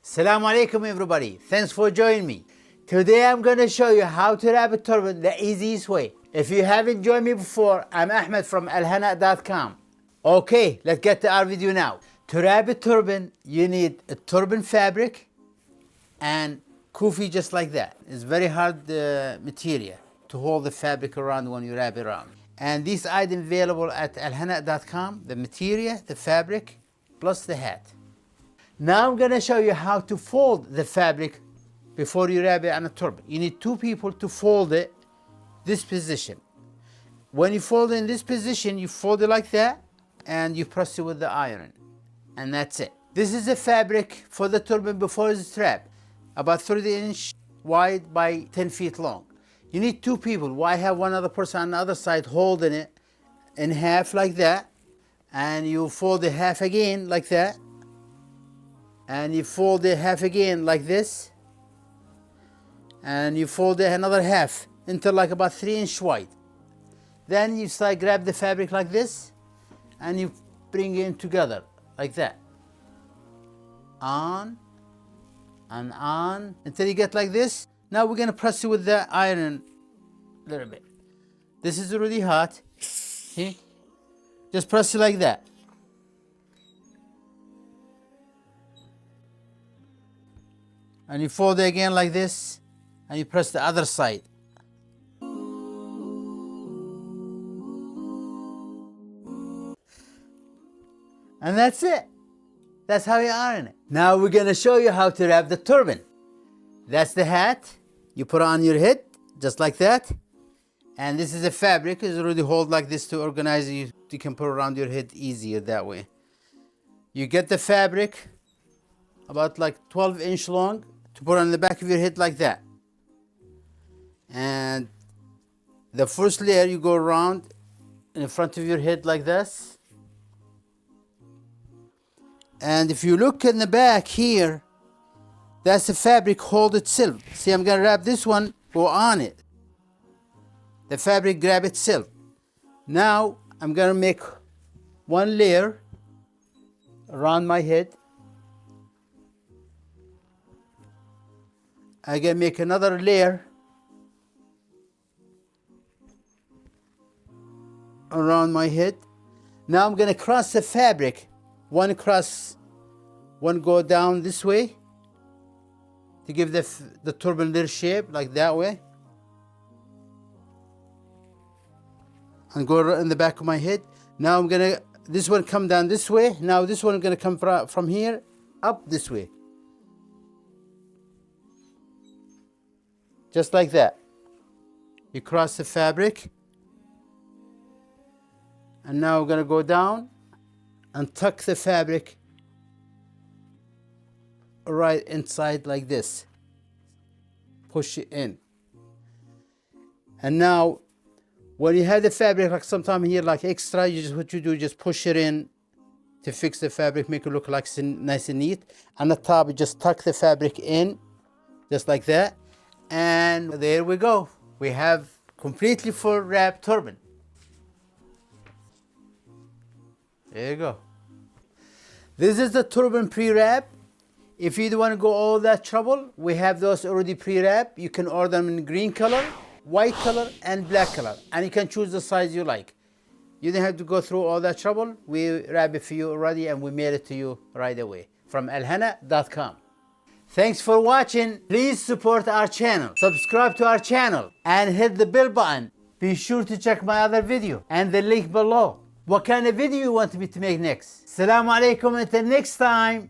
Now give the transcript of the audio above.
Assalamu alaikum everybody, thanks for joining me. Today I'm going to show you how to wrap a turban the easiest way. If you haven't joined me before, I'm Ahmed from Alhannah.com. Okay, let's get to our video now. To wrap a turban, you need a turban fabric and kufi just like that. It's very hard material to hold the fabric around when you wrap it around. And these items available at Alhannah.com, the material, the fabric, plus the hat. Now I'm going to show you how to fold the fabric before you wrap it on a turban. You need two people to fold it this position. When you fold it in this position, you fold it like that and you press it with the iron. And that's it. This is the fabric for the turban before it's wrapped. About 30 inch wide by 10 feet long. You need two people. Why have one other person on the other side holding it in half like that? And you fold it half again like that. And you fold it half again like this. And you fold it another half until like about 3 inch wide. Then you start grab the fabric like this and you bring it in together like that. On and on until you get like this. Now we're gonna press it with the iron a little bit. This is already hot. See? Just press it like that. And you fold it again like this, and you press the other side. And that's it. That's how you iron it. Now we're gonna show you how to wrap the turban. That's the hat. You put it on your head, just like that. And this is the fabric. It's already hold like this to organize it. You can put it around your head easier that way. You get the fabric about like 12 inch long to put on the back of your head like that. And the first layer you go around in front of your head like this. And if you look in the back here, that's the fabric hold itself. See, I'm gonna wrap this one, go on it. The fabric grab itself. Now I'm gonna make one layer around my head. I'm gonna make another layer around my head. Now I'm gonna cross the fabric. One cross, one go down this way to give the turban little shape like that way. And go in the back of my head. Now I'm gonna, this one come down this way. Now this one gonna come from here up this way. Just like that. You cross the fabric. And now we're gonna go down and tuck the fabric right inside like this. Push it in. And now, when you have the fabric, like sometime here, like extra, what you do, just push it in to fix the fabric, make it look like nice and neat. On the top, you just tuck the fabric in, just like that. And there we go. We have completely full wrap turban. There you go. This is the turban pre-wrap. If you don't want to go all that trouble, we have those already pre-wrap. You can order them in green color, white color, and black color. And you can choose the size you like. You don't have to go through all that trouble. We wrap it for you already and we mail it to you right away from Alhannah.com. Thanks for watching. Please support our channel. Subscribe to our channel and hit the bell button. Be sure to check my other video and the link below. What kind of video you want me to make next? Assalamu alaikum until next time.